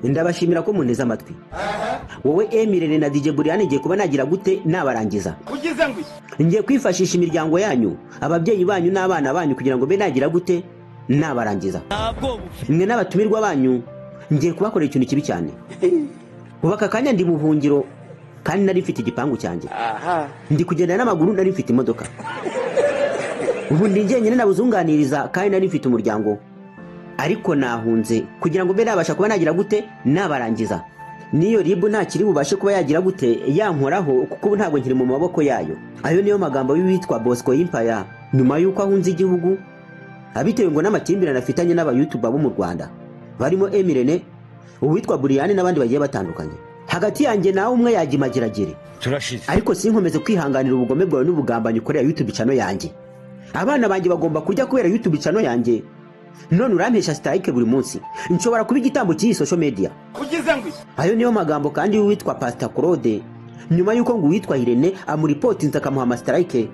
ndabashimira ko muneza amatwi. Wowe Emirene na DJ Brian ngiye kuba nagira gute nabarangiza. Ugize ngo ngiye kwifashisha imiryango yanyu, ababyeyi banyu n'abana banyu kugira ngo be nagira gute nabarangiza. Mwe n'abatumirwa banyu ngiye kubakorera ikintu kibi cyane. Ubaka kanya ndi buhungiro kandi nari mfite igipangu cyanjye. Ndi kugenda n'amaguru nari mfite imodoka. Ubu ndi njyenyine nabuzunganiriza kandi nari mfite umuryango. Ariko nahunze kugira ngo be nabasha kuba nagira gute nabarangiza. Niyo ribu nta kiri bubashe kuba yagira gute yankoraho kuko ntabwo nkiri mu maboko yayo. Ayo niyo magambo y'uwitwa Bosco Empire nyuma yuko ahunze igihugu abitewe ngo n'amakimbirane afitanye n'aba YouTuber bo mu Rwanda barimo Emirene, uwitwa Brian n'abandi bagiye batandukanye. Hagati yanjye nawe umwe yagimagiragire turashize, ariko sinkomeze kwihanganira ubugome bwawe n'ubugambanyi ukorera YouTube channel yanjye. Abana banjye bagomba kujya kubera YouTube channel yanjye. None urampesha strike buri munsi. Nshobora kuba igitambo cy'iyi social media. Ugize ngo ayo niyo magambo kandi witwa Pastor Claude nyuma yuko ngo witwa Irene amuripotinze akamuha strike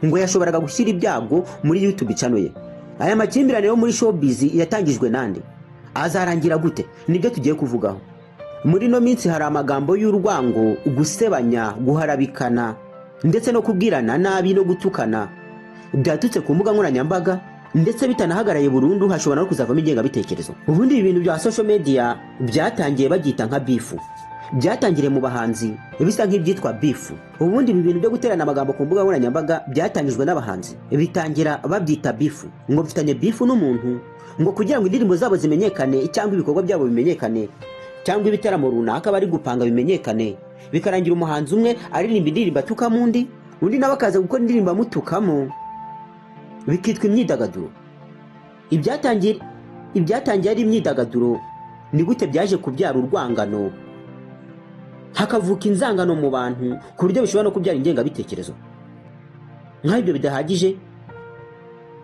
ngo yashoboraga gushyira ibyago muri YouTube channel ye. Aya makimbirane yo muri showbiz yatangijwe nande? Azarangira gute? Nibyo tugiye kuvugaho. Muri no minsi hari amagambo y'urwango, gusebanya, guharabikana ndetse no kubwirana nabi no gutukana byatutse ku mbuga nkoranyambaga ndetse bitanahagaraye burundu, hashobora no kuzavamo ingengabitekerezo. Ubundi ibintu bya social media byatangiye bagita nka bifu, byatangire mu bahanzi bisa nk'ibyitwa bifu. Ubundi ibi bintu byo guterana amagambo ku mbuga nkoranyambaga byatangijwe n'abahanzi bitangira babyita bifu, ngo bifitanye bifu n'umuntu ngo kugira ngo indirimbo zabo zimenyekane cyangwa ibikorwa byabo bimenyekane cyangwa ibitaramo runaka bari gupanga bimenyekane, bikarangira umuhanzi umwe aririmba indirimbo atukamo undi nawe akaza gukora indirimbo amutukamo, bikitwa imyidagaduro. Ibyatangiye ari imyidagaduro ni gute byaje kubyara urwangano, hakavuka inzangano mu bantu ku buryo bishobora no kubyara ingengabitekerezo. Nk'ibyo bidahagije,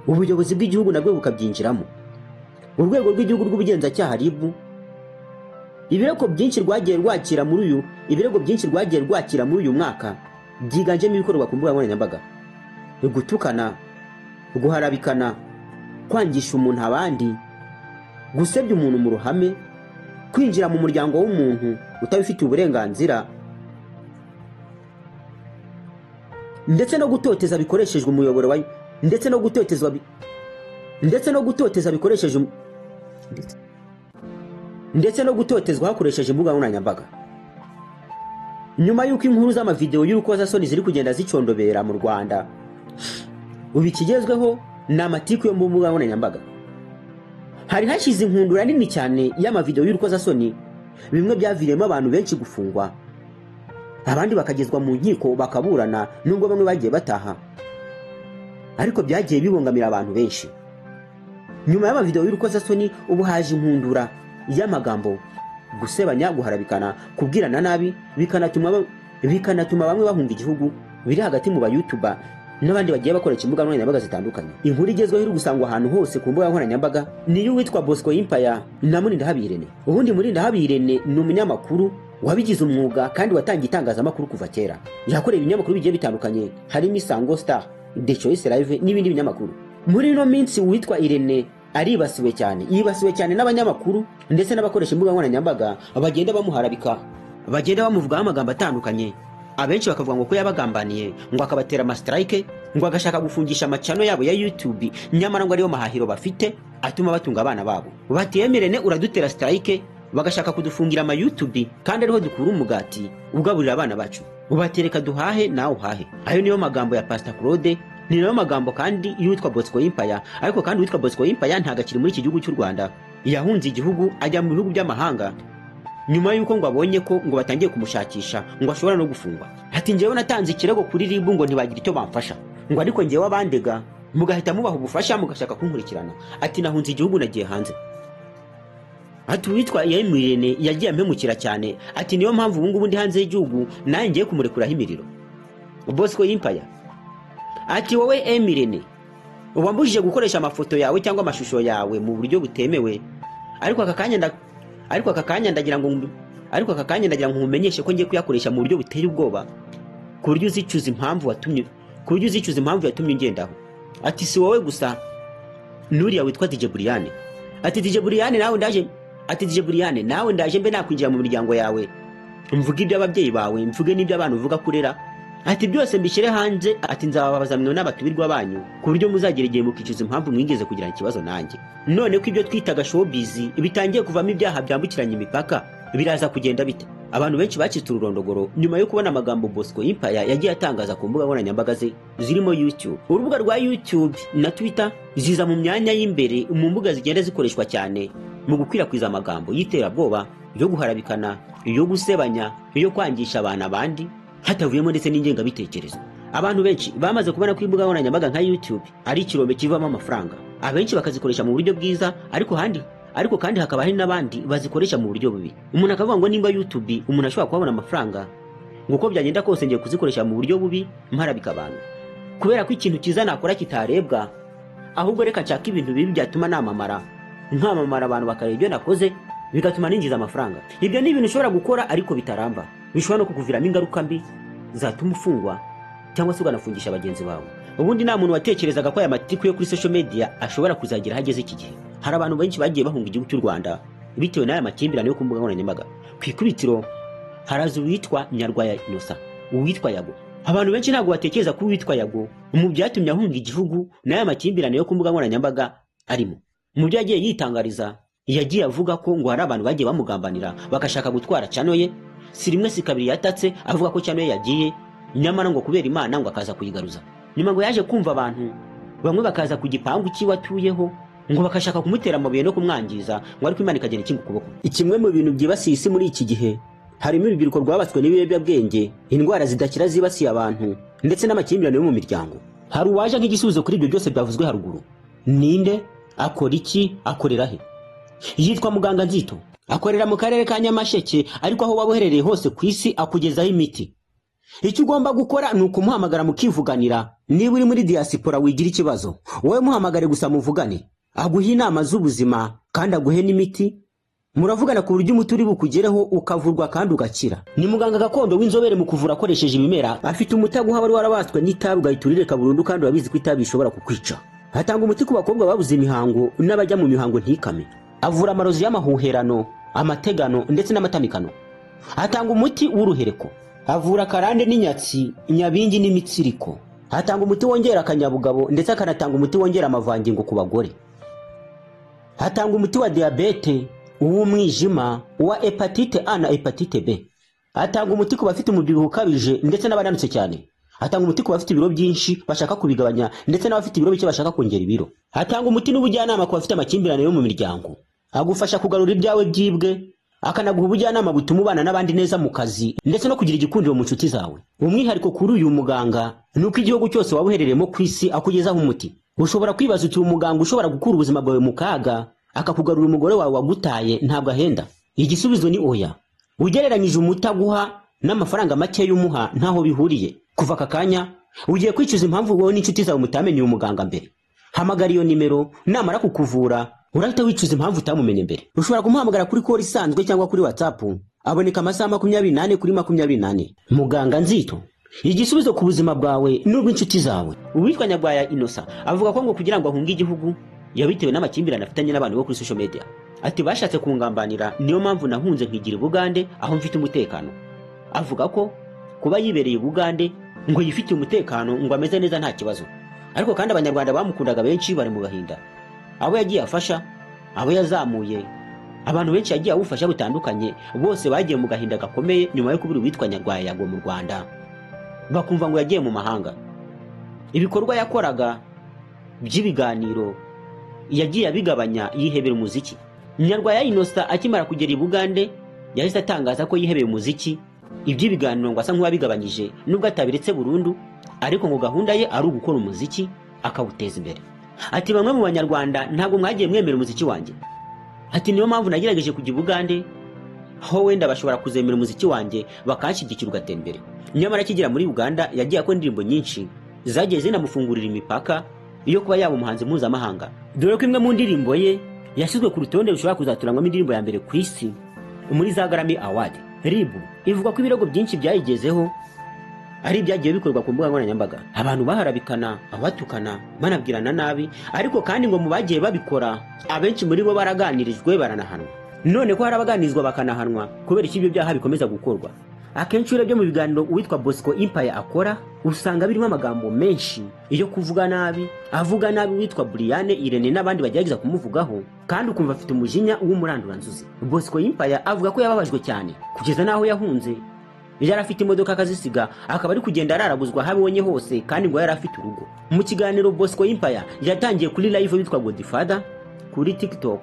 ubuyobozi bw'igihugu nabwo bukabyinjiramo. Urwego rw'igihugu rw'ubugenzacyaha RIB ibirego byinshi rwagiye rwakira muri uyu mwaka byiganjemo ibikorwa ku mbuga nkoranyambaga: gutukana, guharabikana, kwangisha umuntu abandi, gusebya umuntu mu ruhame, kwinjira mu muryango w'umuntu utabifitiye uburenganzira, ndetse no gutoteza bikoreshejwe umuyoboro wa ndetse no gutotezwa hakoresheje imbuga nkoranyambaga. Nyuma yuko inkuru z'amavideo y'urukozasoni ziri kugenda zicondobera mu Rwanda, ubu ikigezweho ni amatiku yo mu mbuga nkoranyambaga. Hari hashize inkundura nini cyane y'amavideo y'urukozasoni, bimwe byaviremo abantu benshi gufungwa, abandi bakagezwa mu nkiko bakaburana nubwo bamwe bagiye bataha, ariko byagiye bibongamira abantu benshi. Nyuma y'amavideo y'urukozasoni ubu haje inkundura y'amagambo, gusebanya, guharabikana, kubwirana nabi, bikanatuma bamwe bahunga igihugu, biri hagati mu ba YouTuber n'abandi bagiye bakoresha imbuga nkoranyambaga zitandukanye. Inkuru igezweho iri gusangwa ahantu hose ku mbuga nkoranyambaga ni y'uwitwa Bosco Empire na Murindahabi Irene. Ubundi Murindahabi Irene ni umunyamakuru wabigize umwuga kandi watangiye itangazamakuru kuva kera. Yakoreye ibinyamakuru bigiye bitandukanye harimo Isango Star, The Choice Live n'ibindi binyamakuru. Muri no minsi uwitwa Irene yibasiwe cyane n'abanyamakuru ndetse n'abakoresha imbuga nkoranyambaga bagenda bamuharabika, bagenda bamuvugaho amagambo atandukanye. Abenshi bakavuga ngo ko yabagambaniye, ngo akabatera strike, ngo agashaka gufungisha amacano yabo ya YouTube, nyamara ngo ariyo mahahiro bafite atuma batunga abana babo. Bati Emirene uradutera strike, bagashaka kudufungira ama YouTube kandi ariho dukura umugati ugaburira abana bacu. Ubatereka duhahe nawe uhahe. Ayo niyo magambo ya Pastor Claude, ni nayo magambo kandi y'uwitwa Bosco Empire. Ariko kandi uwitwa Bosco Empire ntagakiri muri iki gihugu cy'u Rwanda, yahunze igihugu ajya mu bihugu by'amahanga nyuma yuko ngo abonye ko ngo batangiye kumushakisha ngo ashobora no gufungwa. Ati njyewe natanze ikirego kuri RIB ngo ntibagira icyo bamfasha, ngo ariko njyewe abandega mugahita mubaha ubufasha mugashaka kunkurikirana. Ati nahunze igihugu nagiye hanze. Ati witwa Emirene yagiye ampemukira cyane, ati niyo mpamvu ubu ngubu ndi hanze y'igihugu naye ngiye kumurekuraho imiriro. Bosco Empire ati wowe Emirene ubambujije gukoresha amafoto yawe cyangwa amashusho yawe mu buryo butemewe, ariko aka kanya ndagira ngo nkumenyeshe ko ngiye kuyakoresha mu buryo buteye ubwoba, ku buryo uzicuza impamvu yatumye ngendaho. Ati si wowe gusa, nuriya witwa DJ Brian. Ati DJ Brian nawe ati DJ Brian, nawe ndaje mbe nakwinjira mu miryango yawe, mvuga iby'ababyeyi bawe, mvuge n'iby'abantu uvuga kurera, ati byose mbishyire hanze, ati nzababaza mwe n'abatumirwa banyu ku buryo muzagera igihe mukicuza impamvu mwigeze kugira ikibazo nanjye. None ko ibyo twitaga showbiz bitangiye kuvamo ibyaha byambukiranya imipaka, biraza kugenda bite? Abantu benshi bacitse ururondogoro nyuma yo kubona amagambo Bosco Empire yagiye atangaza ku mbuga nkoranyambaga ze zirimo YouTube. Urubuga rwa YouTube na Twitter ziza mu myanya y'imbere mu mbuga zigenda zikoreshwa cyane mu gukwirakwiza amagambo y'iterabwoba, yo guharabikana, yo gusebanya, yo kwangisha abantu abandi, hatavuyemo ndetse n'ingengabitekerezo. Abantu benshi bamaze kubona ko imbuga nkoranyambaga nka YouTube ari ikirombe kivamo amafaranga. Abenshi bakazikoresha mu buryo bwiza, ariko kandi hakaba hari n'abandi bazikoresha mu buryo bubi. Umuntu akavuga ngo nimba YouTube umuntu ashobora kubona amafaranga, nguko byagenda kose ngiye kuzikoresha mu buryo bubi mparabika abantu, kubera ko ikintu kiza nakora kitarebwa, ahubwo reka nshaka ibintu bibi byatuma namamara, nkamamara abantu bakareba ibyo nakoze, bigatuma ninjiza amafaranga. Ibyo ni ibintu ushobora gukora ariko bitaramba, bishobora no kukuviramo ingaruka mbi zatuma ufungwa cyangwa se uganafungisha bagenzi bawe. Ubundi nta muntu watekerezaga ko aya matiku yo kuri social media ashobora kuzagira hageze iki gihe. Hari abantu benshi bagiye bahunga igihugu cy'u Rwanda bitewe n'aya makimbirane yo ku mbuga nkoranyambaga. Ku ikubitiro haraza uwitwa Nyarwaya Innocent, uwitwa Yago. Abantu benshi ntabwo batekereza ko uwitwa Yago mu byatumye ahunga igihugu n'aya makimbirane yo ku mbuga nkoranyambaga arimo. Mu byo yagiye yitangariza, yagiye avuga ko ngo hari abantu bagiye bamugambanira bagashaka gutwara channel ye, si rimwe si kabiri yatatse avuga ko channel ye yagiye, nyamara ngo kubera Imana ngo akaza kuyigaruza. Nyuma ngo yaje kumva abantu bamwe bakaza ku gipangu cy'iwatuyeho ngo bakashaka kumutera amabuye no kumwangiza, ngo ariko Imana ikagenda ikinga ukuboko. Ikimwe mu bintu byibasiye isi muri iki gihe harimo urubyiruko rwabatswe n'ibiyobyabwenge, indwara zidakira zibasiye abantu, ndetse n'amakimbirane yo mu miryango. Hari uwaje nk'igisubizo kuri ibyo byose byavuzwe haruguru. Ninde? Akora iki? Akorera he? Yitwa Muganga Nzito, akorera mu karere ka Nyamasheke, ariko aho waba uherereye hose ku isi akugezaho imiti. Icyo ugomba gukora ni ukumuhamagara mukivuganira. Niba uri muri diaspora wigira ikibazo, wowe muhamagare gusa muvugane, aguhe inama z'ubuzima kandi aguhe n'imiti, muravugana ku buryo umuti uri bukugereho ukavurwa kandi ugakira. Ni muganga gakondo w'inzobere mu kuvura akoresheje ibimera, afite umuti aguha wari warabaswe n'itabi ugahiturire burundu kandi urabizi ko itabi ishobora kukwica. Atanga umuti ku bakobwa babuze imihango n'abajya mu mihango ntikame. Avura amarozi y'amahuherano, amategano ndetse n'amatamikano. Atanga umuti w'uruhereko, avura karande n'inyatsi, nyabingi n'imitsiriko. Atanga umuti wongera akanyabugabo ndetse akanatanga umuti wongera amavangingo ku bagore. Atanga umuti wa diabete, uw'umwijima, uwa hepatite A na hepatite B. Atanga umuti ku bafite umubyibuho ukabije ndetse n'abananutse cyane. Atanga umuti ku bafite ibiro byinshi bashaka kubigabanya ndetse n'abafite ibiro bike bashaka kongera ibiro. Atanga umuti n'ubujyanama ku bafite amakimbirane yo mu miryango. Agufasha kugarura ibyawe byibwe, akanaguha ubujyanama butuma ubana n'abandi neza mu kazi ndetse no kugira igikundiro mu nshuti zawe. Umwihariko kuri uyu muganga nuko igihugu cyose waba uherereyemo ku isi akugezaho umuti. Ushobora kwibaza uti umuganga ushobora gukura ubuzima bwawe mu kaga akakugarura umugore wawe wagutaye ntabwo ahenda? Igisubizo ni oya. Ugereranyije umuti aguha n'amafaranga make y'umuha ntaho bihuriye. Kuva aka kanya ugiye kwicuza impamvu wowe n'inshuti zawe mutamenye uyu muganga mbere. Hamagara iyo nimero, namara kukuvura urahita wicuza impamvu utamumenye mbere. Ushobora kumuhamagara kuri call isanzwe cyangwa kuri WhatsApp. Aboneka amasaha 24 kuri 24. Muganga Nzito, igisubizo ku buzima bwawe n'ubw'inshuti zawe. Uwitwa Nyarwaya Innocent avuga ko ngo kugira ngo ahunge igihugu yabitewe n'amakimbirane afitanye n'abantu bo kuri social media. Ati bashatse kungambanira, niyo mpamvu nahunze nkigira Bugande aho mfite umutekano. Avuga ko kuba yibereye Bugande ngo yifitiye umutekano, ngo ameze neza nta kibazo. Ariko kandi abanyarwanda bamukundaga benshi bari mu gahinda. Abo yagiye afasha, abo yazamuye, abantu benshi yagiye awufasha butandukanye, bose bagiye mu gahinda gakomeye nyuma yo kubura uwitwa Nyarwaya Yago mu Rwanda, bakumva ngo yagiye mu mahanga. Ibikorwa yakoraga by'ibiganiro yagiye abigabanya, yihebera umuziki. Nyarwaya Innocent akimara kugera i Bugande yahise atangaza ko yihebeye umuziki, iby'ibiganiro ngo asa nk'uwabigabanyije nubwo atabiretse burundu, ariko ngo gahunda ye ari ugukora umuziki akawuteza imbere. Ati bamwe mu banyarwanda ntabwo mwagiye mwemera umuziki wanjye. Ati niyo mpamvu nagerageje kujya i Bugande, aho wenda bashobora kuzemera umuziki wanjye bakanshyigikira ugatera imbere. Nyamara akigera muri Uganda yagiye akora indirimbo nyinshi zagiye zinamufungurira imipaka iyo kuba yaba umuhanzi mpuzamahanga, dore ko imwe mu ndirimbo ye yashyizwe ku rutonde rushobora kuzaturangwamo indirimbo ya mbere ku isi muri za Grammy Award. RIB ivuga ko ibirego byinshi byayigezeho ari ibyagiye bikorwa ku mbuga nkoranyambaga, abantu baharabikana, abatukana, banabwirana nabi, ariko kandi ngo mu bagiye babikora abenshi muri bo baraganirijwe baranahanwa. none ko hari abaganizwa bakanahanwa kubera iki ibyo byaha bikomeza gukorwa. Akenshi urebye mu biganiro uwitwa Bosco Empire akora usanga birimo amagambo menshi iyo kuvuga nabi, avuga nabi witwa Brian, Irene n'abandi bagerageza kumuvugaho, kandi ukumva afite umujinya w'umuranduranzuzi. Bosco Empire avuga ko yababajwe cyane kugeza naho yahunze, yari afite imodoka akazisiga akaba ari kugenda ararabuzwa habonye hose, kandi ngo yari afite urugo. Mu kiganiro Bosco Empire yatangiye kuri live witwa Godfather kuri TikTok,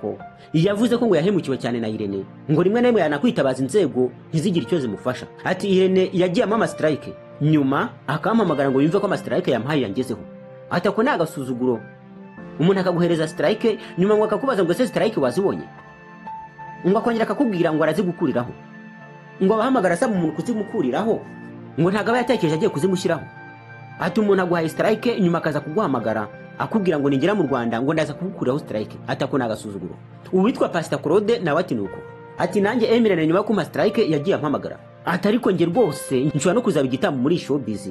yavuze ko ngo yahemukiwe cyane na Irene, ngo rimwe na rimwe yanakwitabaza inzego ntizigire icyo zimufasha. Ati Irene yagiye ama strike, nyuma akampamagara ngo yumve ko ama strike yampaye yangezeho. Ati ako nagasuzuguro, umuntu akaguhereza strike nyuma ngo akakubaza ngo ese strike wazibonye, ngo akongera akakubwira ngo arazigukuriraho, ngo abahamagara asaba umuntu kuzimukuriraho, ngo ntagaba yatekereje agiye kuzimushyiraho. Ati umuntu aguhaye strike nyuma akaza kuguhamagara akubwira ngo ningera mu Rwanda ngo ndaza kugukuraho strike. Atako nagasuzuguro. Uwitwa Pastor Claude nawe ati nuko. Ati nanjye Emirene nyuma kuma strike yagiye ampamagara. Ati ariko nge rwose nshobora no kuzaba igitambo muri showbiz.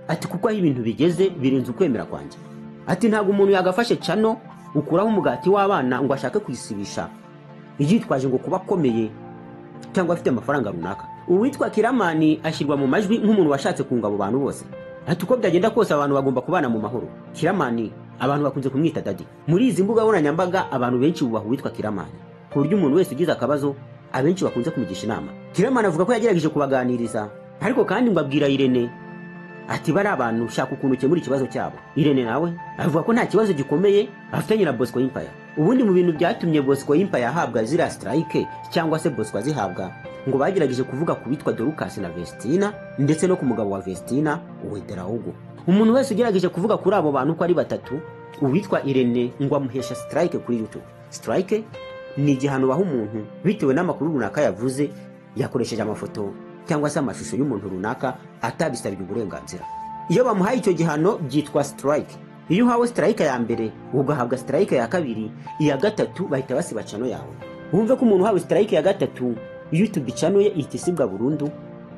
Ati kuko aho ibintu bigeze birenze ukwemera kwanjye. Ati ntabwo umuntu yagafashe cano ukuraho umugati w'abana ngo ashake kuyisibisha yitwaje ngo kuba akomeye cyangwa afite amafaranga runaka. Uwitwa Kiramani ashyirwa mu majwi nk'umuntu washatse kunga abo bantu bose. Ati uko byagenda kose abantu bagomba kubana mu mahoro. Kiramani abantu bakunze kumwita Daddy. Muri izi mbuga nkoranyambaga abantu benshi bubaha uwitwa Kiramani, ku buryo umuntu wese ugize akabazo abenshi bakunze kumugisha inama. Kiramani avuga ko yagerageje kubaganiriza, ariko kandi ngo abwira Irene ati bari abantu shaka ukuntu ukemura ikibazo cyabo. Irene nawe avuga ko nta kibazo gikomeye afitanye na Bosco Empire. Ubundi mu bintu byatumye Bosco Empire ahabwa zira strike cyangwa se Bosco azihabwa, ngo bagerageje kuvuga ku bitwa Dorcas na Vestina ndetse no ku mugabo wa Vestina Uwederahugo. Umuntu wese ugerageje kuvuga kuri abo bantu ko ari batatu, uwitwa Irene ngo amuhesha strike kuri YouTube. Strike ni igihano baha umuntu bitewe n'amakuru runaka yavuze yakoresheje amafoto cyangwa se amashusho y'umuntu runaka atabisabye uburenganzira. Iyo bamuhaye icyo gihano byitwa strike. Iyo uhawe strike ya mbere ugahabwa strike ya kabiri, iya gatatu bahita basiba channel yawe. Wumve ko umuntu uhawe strike ya gatatu YouTube channel ye itisibwa burundu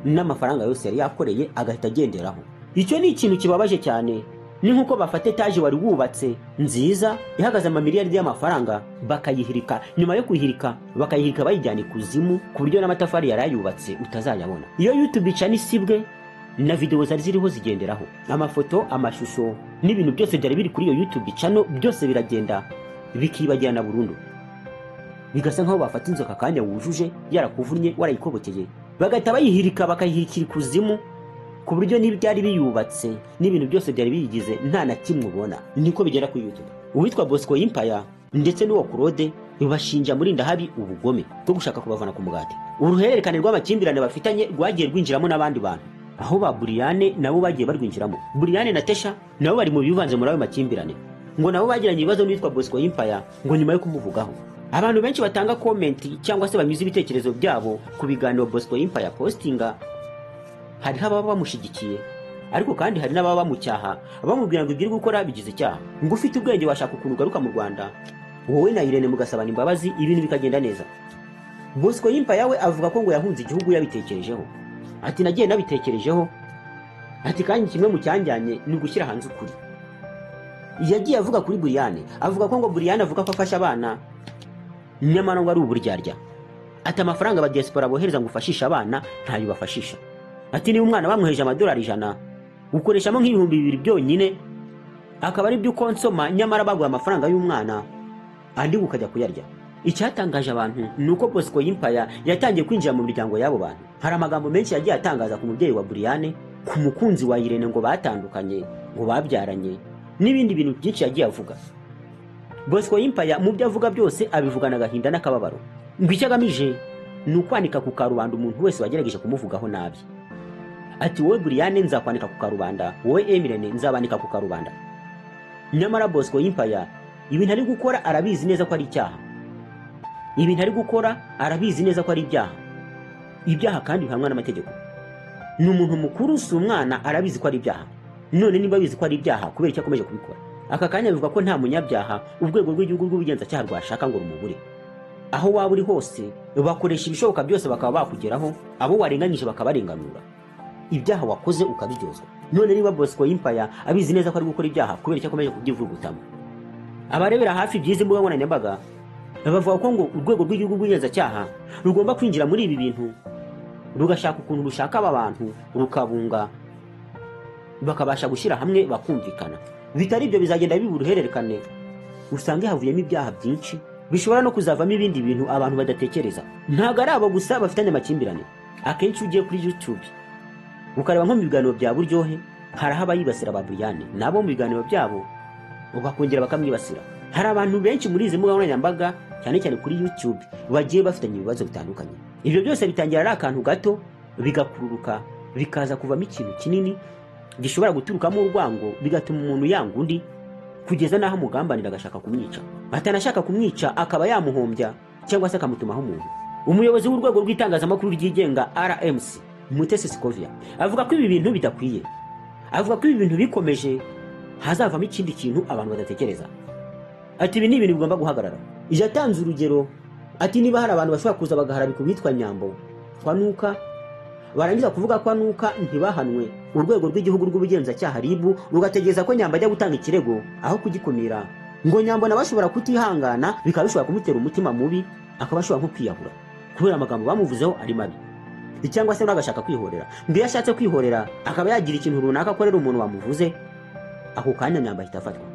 n'amafaranga yose yari yakoreye agahita agenderaho. Icyo ni ikintu kibabaje cyane. Ni nkuko bafate etaje wari wubatse nziza ihagaze amamiliyari y'amafaranga bakayihirika, nyuma yo kuyihirika bakayihirika bayijyana ikuzimu ku buryo n'amatafari yarayubatse utazayabona. Iyo YouTube channel isibwe na video zari ziriho zigenderaho, amafoto, amashusho n'ibintu byose byari biri kuri iyo YouTube channel byose biragenda bikibagirana burundu. Bigasa nkaho bafata inzoka kanya wujuje yarakuvunye warayikobokeye bagahita bayihirika bakayihirikira ikuzimu, ku buryo n'ibyari biyubatse n'ibintu byose byari biyigize nta na kimwe ubona. Niko bigera ku YouTube. Uwitwa Bosco Empire ndetse n'uwo Claude bashinja muri ndahabi ubugome bwo gushaka kubavana ku mugati. Uruhererekane rw'amakimbirane bafitanye rwagiye rwinjiramo n'abandi bantu, aho ba Brian nabo bagiye barwinjiramo. Brian na Tesha nabo bari mu bivanze muri ayo makimbirane, ngo nabo bagiranye ibibazo n'uwitwa Bosco Empire ngo nyuma yo kumuvugaho. Abantu benshi batanga comment cyangwa se banyuze ibitekerezo byabo ku biganiro Bosco Empire postinga, hari haba bamushigikiye ariko kandi hari n'ababa bamucyaha bamubwira ngo ibyo gukora bigize icyaha. Ngo ufite ubwenge washaka ukuntu ugaruka mu Rwanda wowe na Irene mugasabana imbabazi ibintu bikagenda neza. Bosco Empire yawe avuga ko ngo yahunze igihugu yabitekerejeho. Ati nagiye nabitekerejeho, ati kandi kimwe mu cyanjyanye ni gushyira hanze ukuri. Yagiye avuga kuri Brian, avuga ko ngo Brian avuga ko afasha abana nyamara ngo ari uburyarya. Ati amafaranga aba diaspora bohereza ngo ufashisha abana ntayo bafashisha. Ati ni umwana bamweheje amadolari 100 ukoreshamo nk'ibihumbi 2 byonyine akaba ari byo konsoma, nyamara baguha amafaranga y'umwana andi ukajya kuyarya. Icyatangaje abantu nuko Bosco Empire yatangiye kwinjira mu miryango yabo bantu. Hari amagambo menshi yagiye atangaza ku mubyeyi wa Brian, ku mukunzi wa Irene ngo batandukanye, ngo babyaranye n'ibindi bintu byinshi yagiye avuga. Bosco Empire mu byo avuga byose abivugana agahinda n'akababaro. Ngo icyo agamije ni ukwanika ku karubanda umuntu wese wagerageje kumuvugaho nabi. Ati wowe Brian nzakwanika ku karubanda, wowe Emirene nzabanika ku karubanda. Nyamara Bosco Empire ibintu ari gukora arabizi neza ko ari icyaha. Ibintu ari gukora arabizi neza ko ari ibyaha. Ibyaha kandi bihanwa n'amategeko. Ni umuntu mukuru si umwana, arabizi ko ari ibyaha. None niba bizi ko ari ibyaha kubera icyo akomeje kubikora. Aka kanya bivuga ko nta munyabyaha urwego rw'igihugu rw'ubugenzacyaha rwashaka ngo rumubure. Aho waba uri hose bakoresha ibishoboka byose bakaba bakugeraho, abo warenganyije bakabarenganura, ibyaha wakoze ukabiryozwa. None niba Bosco Empire abizi neza ko ari gukora ibyaha kubera icyo akomeje kubyivurugutamo, abarebera hafi byiza imbuga nkoranyambaga bavuga ko ngo urwego rw'igihugu rw'ubugenzacyaha rugomba kwinjira muri ibi bintu rugashaka ukuntu rushaka aba bantu rukabunga bakabasha gushyira hamwe bakumvikana. Bitari ibyo bizagenda biba uruhererekane, usange havuyemo ibyaha byinshi bishobora no kuzavamo ibindi bintu abantu badatekereza. Ntabwo ari abo gusa bafitanye amakimbirane. Akenshi ugiye kuri YouTube ukareba nko mu biganiro bya Buryohe, hari aho abayibasira ba Brian nabo mu biganiro byabo bakongera bakamwibasira. Hari abantu benshi muri izi mbuga nkoranyambaga cyane cyane kuri YouTube bagiye bafitanye ibibazo bitandukanye. Ibyo byose bitangira ari akantu gato bigakururuka bikaza kuvamo ikintu kinini gishobora guturukamo urwango bigatuma umuntu yanga undi kugeza naho amugambanira agashaka kumwica. Atanashaka kumwica akaba yamuhombya cyangwa se akamutumaho umuntu. Umuyobozi w'urwego rw'itangazamakuru ryigenga RMC Mutesi Scovia avuga ko ibi bintu bidakwiye. Avuga ko ibi bintu bikomeje hazavamo ikindi kintu abantu badatekereza. Ati ibi ni ibintu bigomba guhagarara. Yatanze urugero ati niba hari abantu bashobora kuza bagaharabika ubitwa Nyambo kwanuka barangiza kuvuga ko anuka ntibahanwe, urwego rw'igihugu rw'ubugenzacyaha RIB rugategeza ko Nyambo ajya gutanga ikirego aho kugikumira, ngo Nyambo nabashobora kutihangana bikaba bishobora kumutera umutima mubi akaba ashobora nko kwiyahura kubera amagambo bamuvuzeho ari mabi, cyangwa se n'agashaka kwihorera. Ngo iyo ashatse kwihorera akaba yagira ikintu runaka akorera umuntu wamuvuze, ako kanya Nyambo ahita afatwa.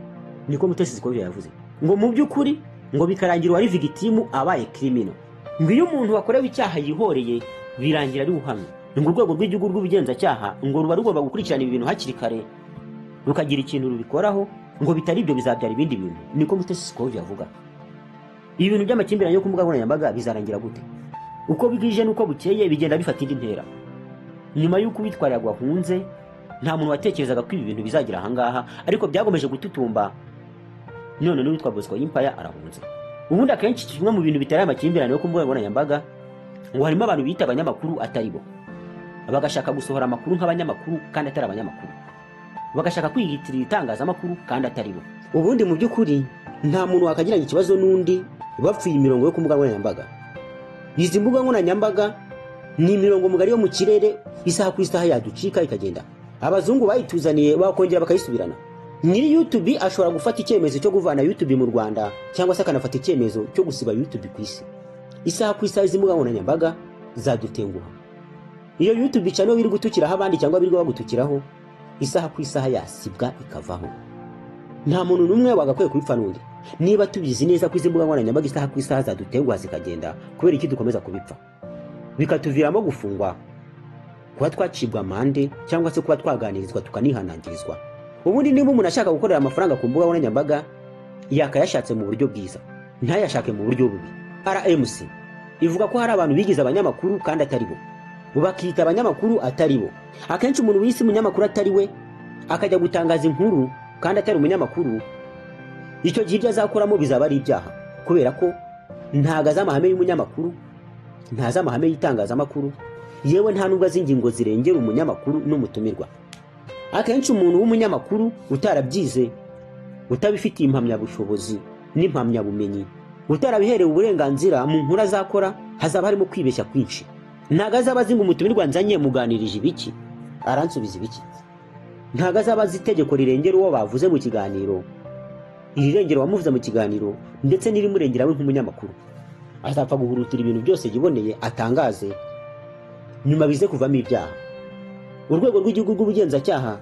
Niko Mutesi Scovia yavuze. Ngo mu by'ukuri ngo bikarangira uwari victim abaye criminal. Ngo iyo umuntu wakorewe icyaha yihoreye birangira ari uhamye. Ngo urwego rw'igihugu rw'ubugenzacyaha ngo ruba rugomba gukurikirana ibi bintu hakiri kare rukagira ikintu rubikoraho, ngo bitari ibyo bizabyara ibindi bintu. Niko Mutesi Scovia avuga. Ibi bintu by'amakimbirane yo ku mbuga nkoranyambaga bizarangira gute? Uko bwije nuko bukeye bigenda bifata indi ntera. Nyuma y'uko witwarira gwahunze nta muntu watekerezaga ko ibi bintu bizagira ahangaha, ariko byagomeje gututumba. None n'uwitwa Bosco Impaya arahunze. Ubundi akenshi kimwe mu bintu bitari amakimbirane yo ku mbuga nkoranyambaga ngo harimo abantu bita abanyamakuru atari bo, bagashaka gusohora amakuru nk'abanyamakuru kandi atari abanyamakuru, bagashaka kwiyitirira itangazamakuru kandi atari bo. Ubundi mu by'ukuri nta muntu wakagiranye ikibazo n'undi bapfuye imirongo yo ku mbuga nkoranyambaga. Izi mbuga nkoranyambaga ni imirongo mugari yo mu kirere, isaha ku isaha yaducika ikagenda. Abazungu bayituzaniye bakongera bakayisubirana. Nyiri YouTube ashobora gufata icyemezo cyo kuvana YouTube mu Rwanda cyangwa se akanafata icyemezo cyo gusiba YouTube ku isi. Isaha ku isaha izi mbuga nkoranyambaga zadutenguha. Iyo YouTube channel biri gutukiraho abandi cyangwa biri bagutukiraho, isaha ku isaha yasibwa ikavaho. Nta muntu numwe wagakwiye kubipfa n'undi. Niba tubizi neza ko izi mbuga nkoranyambaga isaha ku isaha zadutenguha zikagenda, kubera iki dukomeza kubipfa? Bikatuviramo gufungwa, kuba twacibwa amande cyangwa se kuba twaganirizwa tukanihanangirizwa. Ubundi niba umuntu ashaka gukorera amafaranga ku mbuga nkoranyambaga yakayashatse mu buryo bwiza, ntayashake mu buryo bubi. RMC ivuga ko hari abantu bigize abanyamakuru kandi atari bo, bakita abanyamakuru atari bo. Akenshi umuntu wisi umunyamakuru atari we akajya gutangaza inkuru kandi atari umunyamakuru, icyo gihe ibyo azakoramo bizaba ari ibyaha, kubera ko ntagaza amahame y'umunyamakuru, ntaza amahame y'itangazamakuru, yewe nta nubwo azingingo zirengera umunyamakuru n'umutumirwa. Akenshi umuntu w'umunyamakuru utarabyize, utabifitiye impamyabushobozi n'impamyabumenyi, utarabiherewe uburenganzira mu nkuru azakora, hazaba harimo kwibeshya kwinshi. Ntago azaba azi ngo umutumirwa nzanye muganirije ibiki, aransubiza ibiki. Ntago azaba azi itegeko rirengera uwo bavuze mu kiganiro, irirengera wamuvuze mu kiganiro ndetse n'irimurengera we nk'umunyamakuru. Azapfa guhurutira ibintu byose yiboneye atangaze, nyuma bize kuvamo ibyaha. Urwego rw'igihugu rw'ubugenzacyaha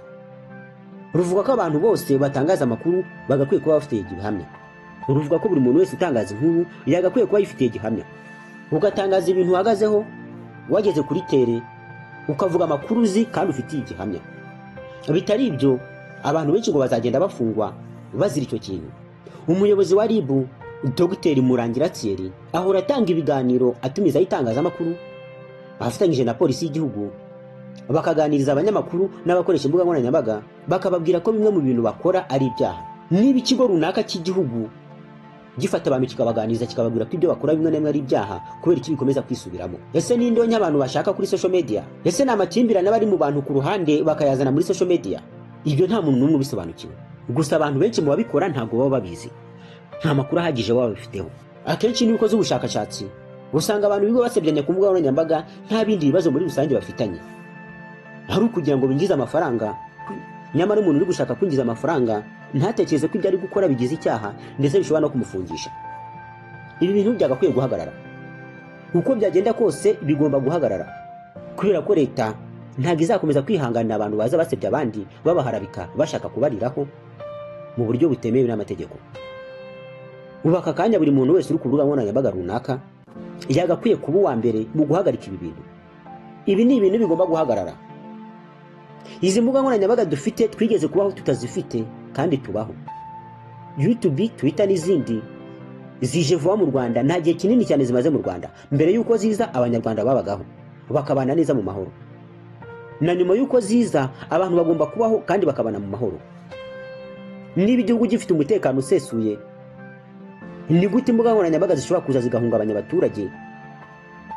ruvuga ko abantu bose batangaza amakuru bagakwiye kuba bafite igihamya. Ruvuga ko buri muntu wese utangaza inkuru yagakwiye kuba yifitiye igihamya. Ugatangaza ibintu uhagazeho, wageze kuri tere ukavuga amakuru uzi kandi ufitiye igihamya. Bitari ibyo abantu benshi ngo bazagenda bafungwa bazira icyo kintu. Umuyobozi wa RIB Dr Murangira Thierry ahora atanga ibiganiro atumiza itangazamakuru afatanyije na polisi y'igihugu, bakaganiriza abanyamakuru n'abakoresha imbuga nkoranyambaga, bakababwira ko bimwe mu bintu bakora ari ibyaha. Niba ikigo runaka cy'igihugu gifata abantu kikabaganiriza kikababwira ko ibyo bakora bimwe na bimwe ari ibyaha, kubera iki bikomeza kwisubiramo? Ese ni indonke abantu bashaka kuri social media? Ese ni amakimbirane bari mu bantu ku ruhande bakayazana muri social media? Ibyo nta muntu n'umwe ubisobanukiwe. Gusa abantu benshi mu babikora ntabwo baba babizi, nta makuru ahagije baba bafiteho. Akenshi niba ukoze ubushakashatsi usanga abantu bigo basebyanya ku mbuga nkoranyambaga nta bindi bibazo muri rusange bafitanye, hari ukugira ngo binjize amafaranga. Nyamara umuntu uri gushaka kwinjiza amafaranga ntatekereze ko ibyo ari gukora bigize icyaha ndetse bishobora no kumufungisha. ibi bintu byagakwiye guhagarara. Uko byagenda kose bigomba guhagarara, kubera ko leta ntabwo izakomeza kwihanganira abantu baza basebya abandi babaharabika bashaka kubariraho mu buryo butemewe n'amategeko. Ubu aka kanya buri muntu wese uri ku rubuga nkoranyambaga runaka yagakwiye kuba uwa mbere mu guhagarika ibi bintu. Ibi ni ibintu bigomba guhagarara. Izi mbuga nkoranyambaga dufite twigeze kubaho tutazifite kandi tubaho. YouTube, Twitter n'izindi zije vuba mu Rwanda nta gihe kinini cyane zimaze mu Rwanda. Mbere yuko ziza abanyarwanda babagaho bakabana neza mu mahoro, na nyuma yuko ziza abantu bagomba kubaho kandi bakabana mu mahoro. Niba igihugu gifite umutekano usesuye, ni gute imbuga nkoranyambaga zishobora kuza zigahungabanya abaturage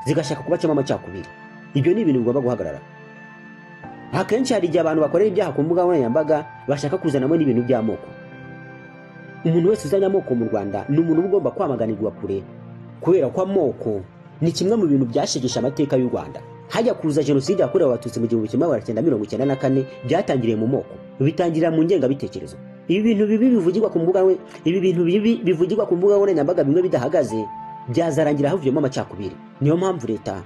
zigashaka kubacamo amacakubiri? Ibyo ni ibintu bigomba guhagarara. Akenshi hari igihe abantu bakorera ibyaha ku mbuga nkoranyambaga bashaka kuzanamo n'ibintu by'amoko. Umuntu wese uzanye amoko mu Rwanda ni umuntu ugomba kwamaganirwa kure, kubera ko amoko ni kimwe mu bintu byashegesha amateka y'u Rwanda. Hajya kuza jenoside yakorewe abatutsi mu 1994 byatangiriye mu moko, bitangirira mu ngengabitekerezo. Ibi bintu bibi bivugirwa ku mbuga nkoranyambaga bimwe bidahagaze byazarangira havuyemo amacakubiri. Niyo mpamvu leta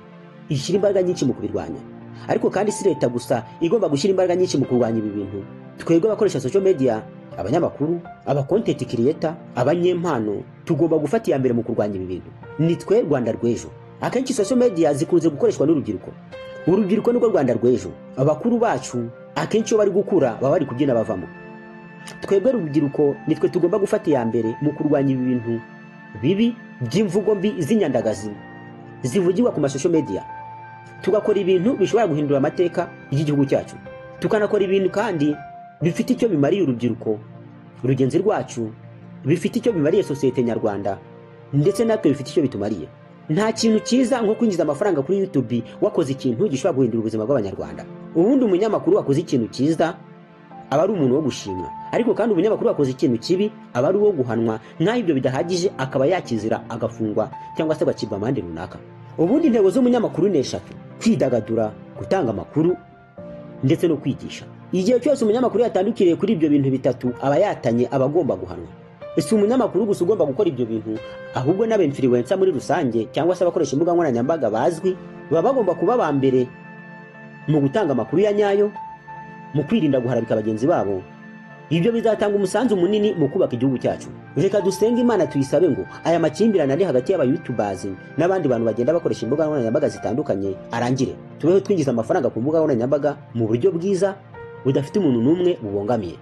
ishyira imbaraga nyinshi mu kubirwanya. Ariko kandi si leta gusa igomba gushyira imbaraga nyinshi mu kurwanya ibi bintu. Twebwe abakoresha social media, abanyamakuru, content creator, abanyempano tugomba gufata iya mbere mu kurwanya ibi bintu. Ni twe Rwanda rw'ejo. Akenshi social media zikunze gukoreshwa n'urubyiruko. Urubyiruko nirwo Rwanda rw'ejo. Abakuru bacu akenshi bari gukura baba bari kubyina bavamo. Twebwe urubyiruko nitwe tugomba gufata iya mbere mu kurwanya ibi bintu bibi by'imvugo mbi z'inyandagazi zivugirwa ku social media. Tugakora ibintu bishobora guhindura amateka y'igihugu cyacu. Tukanakora ibintu kandi bifite icyo bimariye urubyiruko rugenzi rwacu, bifite icyo bimariye sosiyete nyarwanda, ndetse natwe bifite icyo bitumariye. Nta kintu cyiza nko kwinjiza amafaranga kuri YouTube wakoze ikintu gishobora guhindura ubuzima bw'abanyarwanda. Ubundi umunyamakuru wakoze ikintu cyiza aba ari umuntu wo gushimwa, ariko kandi umunyamakuru wakoze ikintu kibi aba ari uwo guhanwa. Nkaho ibyo bidahagije akaba yakizira agafungwa cyangwa se agacibwa amande runaka. Ubundi intego z'umunyamakuru ni eshatu: kwidagadura, gutanga amakuru ndetse no kwigisha. Igihe cyose umunyamakuru yatandukiriye kuri ibyo bintu bitatu aba yatanye, aba agomba guhanwa. Ese umunyamakuru gusa ugomba gukora ibyo bintu, ahubwo n'aba-influencer muri rusange cyangwa se abakoresha imbuga nkoranyambaga bazwi baba bagomba kuba ba mbere mu gutanga amakuru ya nyayo, mu kwirinda guharabika bagenzi babo. Ibyo bizatanga umusanzu munini mu kubaka igihugu cyacu. Reka dusenge Imana tuyisabe ngo aya makimbirane ari hagati y'aba-YouTubers n'abandi bantu bagenda bakoresha imbuga nkoranyambaga zitandukanye arangire. Tubeho twinjiza amafaranga ku mbuga nkoranyambaga mu buryo bwiza budafite umuntu n'umwe bubongamiye.